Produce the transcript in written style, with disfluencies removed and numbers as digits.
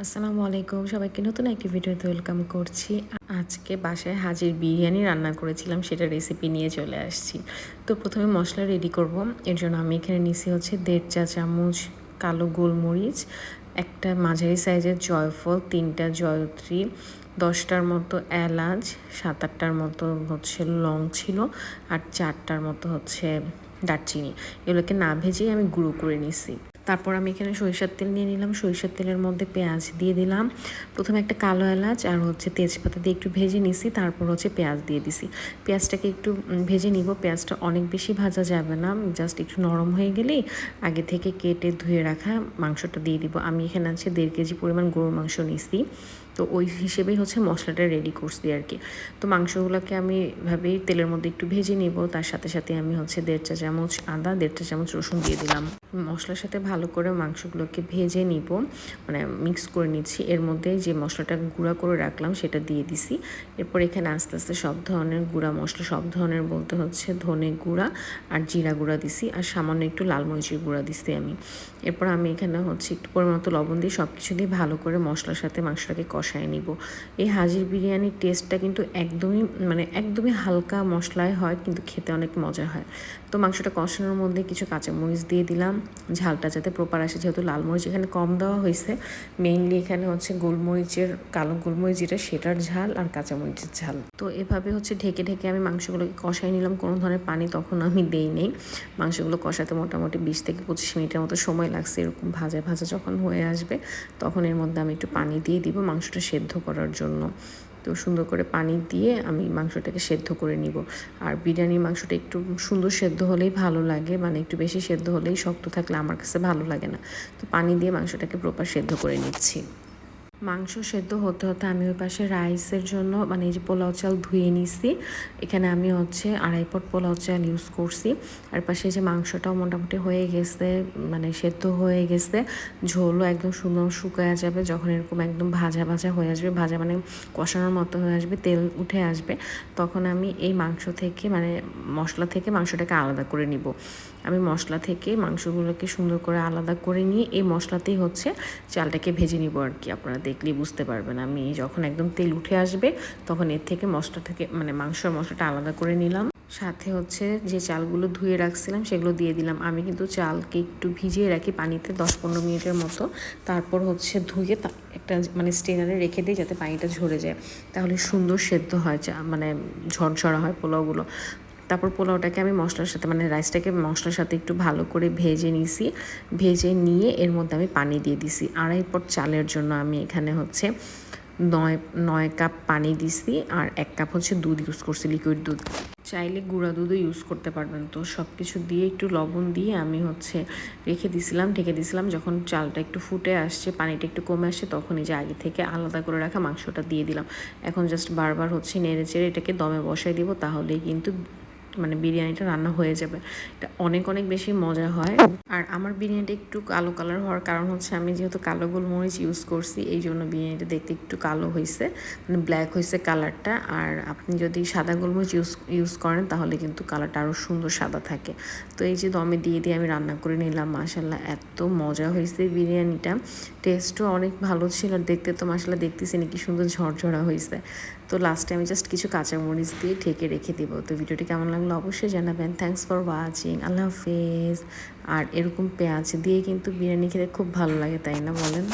আসসালামু আলাইকুম, সবাইকে নতুন একটি ভিডিওতে ওয়েলকাম করছি। আজকে বাসায় হাজির বিরিয়ানি রান্না করেছিলাম, সেটা রেসিপি নিয়ে চলে আসছি। তো প্রথমে মশলা রেডি করব। এর জন্য আমি এখানে নিছি হচ্ছে 1.5 চা চামচ কালো গোলমরিচ, একটা মাঝারি সাইজের জয়ফল, 3টা জয়ত্রী, 10টার মতো এলাচ, 7-8টার মতো হচ্ছে লং ছিল, আর 4টার মতো হচ্ছে দারচিনি। এগুলোকে না ভেজেই আমি গুঁড়ো করে নিছি। তারপর আমি এখানে সরিষার তেল নিয়ে নিলাম। সরিষার তেলের মধ্যে পেঁয়াজ দিয়ে দিলাম। প্রথমে একটা কালো এলাচ আর হচ্ছে তেজপাতা দিয়ে একটু ভেজে নিছি, তারপর হচ্ছে পেঁয়াজ দিয়ে দিছি। পেঁয়াজটাকে একটু ভেজে নিব। পেঁয়াজটা অনেক বেশি ভাজা যাবে না, জাস্ট একটু নরম হয়ে গেলেই আগে থেকে কেটে ধুয়ে রাখা মাংসটা দিয়ে দিব। আমি এখানে আছে 1.5 কেজি পরিমাণ গরুর মাংস নিছি, তো ওই হিসেবেই হচ্ছে মশলাটা রেডি করছি আর কি। তো মাংসগুলোকে আমি এভাবেই তেলের মধ্যে একটু ভেজে নিব। তার সাথে সাথে আমি হচ্ছে 1.5 চা চামচ আদা, 1.5 চা চামচ রসুন দিয়ে দিলাম। মশলার সাথে ভালো করে মাংসগুলোকে ভেজে নিব, মানে মিক্স করে নিচ্ছি। এর মধ্যে যে মশলাটা গুঁড়া করে রাখলাম সেটা দিয়ে দিছি। এরপর এখানে আস্তে আস্তে সব ধরনের গুঁড়া মশলা, সব ধরনের বলতে হচ্ছে ধনে গুঁড়া আর জিরা গুঁড়া দিছি, আর সামান্য একটু লাল মরিচের গুঁড়া দিছি আমি। এরপর আমি এখানে হচ্ছে একটু পরিমাণ মতো লবণ দিয়ে সব কিছু দিয়ে ভালো করে মশলার সাথে মাংসটাকে কষায় নিব। এই হাজির বিরিয়ানির টেস্টটা কিন্তু একদমই হালকা মশলায় হয়, কিন্তু খেতে অনেক মজা হয়। তো মাংসটা কষানোর মধ্যে কিছু কাঁচামরিচ দিয়ে দিলাম, ঝালটা যাতে প্রপার আসে, যেহেতু লাল মরিচ এখানে কম দেওয়া হয়েছে। মেইনলি এখানে হচ্ছে গোলমরিচের, কালো গোলমরিচ যেটা সেটার ঝাল আর কাঁচামরিচের ঝাল। তো এভাবে হচ্ছে ঢেকে ঢেকে আমি মাংসগুলোকে কষাই নিলাম। কোনো ধরনের পানি তখন আমি দেই নেই। মাংসগুলো কষাতে মোটামুটি 20 থেকে 25 মিনিটের মতো সময় লাগছে। এরকম ভাজা ভাজা যখন হয়ে আসবে তখন এর মধ্যে আমি একটু পানি দিয়ে দিব মাংসটা সেদ্ধ করার জন্য। তো সুন্দর করে পানি দিয়ে আমি মাংসটাকে সেদ্ধ করে নিব। আর বিরিয়ানির মাংসটা একটু সুন্দর সেদ্ধ হলেই ভালো লাগে, মানে একটু বেশি সেদ্ধ হলেই, শক্ত থাকলে আমার কাছে ভালো লাগে না। তো পানি দিয়ে মাংসটাকে প্রপার সেদ্ধ করে নিচ্ছি। মাংস সেদ্ধ হতে হতে আমি ওই পাশে রাইসের জন্য মানে এই যে পোলাও চাল ধুয়ে নিছি। এখানে আমি হচ্ছে 2.5 পট পোলাও চাল ইউজ করছি। আর পাশে যে মাংসটাও মোটামুটি হয়ে গেছে, মানে সেদ্ধ হয়ে গেছে, ঝোলও একদম সুন্দর শুকায়া যাবে যখন এরকম একদম ভাজা ভাজা হয়ে আসবে, ভাজা মানে কষানোর মতো হয়ে আসবে, তেল উঠে আসবে, তখন আমি এই মাংস থেকে মানে মশলা থেকে মাংসটাকে আলাদা করে নিব। আমি মশলা থেকে মাংসগুলোকে সুন্দর করে আলাদা করে নিয়ে এই মশলাতেই হচ্ছে চালটাকে ভেজে নিব আর কি। আপনারা দেখলেই বুঝতে পারবেন। আমি যখন একদম তেল উঠে আসবে তখন এর থেকে মশলা থেকে মানে মাংসের মশলাটা আলাদা করে নিলাম। সাথে হচ্ছে যে চালগুলো ধুয়ে রাখছিলাম সেগুলো দিয়ে দিলাম। আমি কিন্তু চালকে একটু ভিজিয়ে রাখি পানিতে 10-15 মিনিটের মতো, তারপর হচ্ছে ধুয়ে একটা মানে স্টেনারে রেখে দিই যাতে পানিটা ঝরে যায়, তাহলে সুন্দর সেদ্ধ হয়, মানে ঝরঝরা হয় পোলাওগুলো। তারপর পোলাওটাকে আমি মশলার সাথে মানে রাইসটাকে মশলার সাথে একটু ভালো করে ভেজে নিছি। ভেজে নিয়ে এর মধ্যে আমি পানি দিয়ে দিছি। 2.5 পট চালের জন্য আমি এখানে হচ্ছে 9 কাপ পানি দিছি, আর 1 কাপ হচ্ছে দুধ ইউজ করছি, লিকুইড দুধ। চাইলে গুঁড়া দুধও ইউজ করতে পারবেন। তো সব কিছু দিয়ে একটু লবণ দিয়ে আমি হচ্ছে রেখে দিছিলাম, ঢেকে দিছিলাম। যখন চালটা একটু ফুটে আসছে, পানিটা একটু কমে আসছে, তখন এই যে আগে থেকে আলাদা করে রাখা মাংসটা দিয়ে দিলাম। এখন জাস্ট বারবার হচ্ছে নেড়ে চেড়ে এটাকে দমে বসাই দিব, তাহলেই কিন্তু মানে বিরিয়ানিটা রান্না হয়ে যাবে। এটা অনেক অনেক বেশি মজা হয়। আর আমার বিরিয়ানিটা একটু কালো কালার হওয়ার কারণ হচ্ছে আমি যেহেতু কালো গোলমরিচ ইউজ করছি, এই জন্য বিরিয়ানিটা দেখতে একটু কালো হয়েছে, মানে ব্ল্যাক হয়েছে কালারটা। আর আপনি যদি সাদা গোলমরিচ ইউজ করেন তাহলে কিন্তু কালারটা আরও সুন্দর সাদা থাকে। তো এই যে দমে দিয়ে দিয়ে আমি রান্না করে নিলাম। মাশাল্লাহ এত মজা হয়েছে বিরিয়ানিটা, টেস্টও অনেক ভালো ছিল। আর দেখতে তো মাশাল্লাহ দেখতেছি নাকি সুন্দর ঝরঝরা হয়েছে। তো লাস্টে আমি জাস্ট কিছু কাঁচামরিচ দিয়ে ঢেকে রেখে দেবো। তো ভিডিওটি কেমন লাগলো অবশ্যই জানাবেন। থ্যাংকস ফর ওয়াচিং, আল্লাহ হাফেজ। আর এরকম পেঁয়াজ দিয়ে কিন্তু বিরিয়ানি খেতে খুব ভালো লাগে, তাই না বলেন?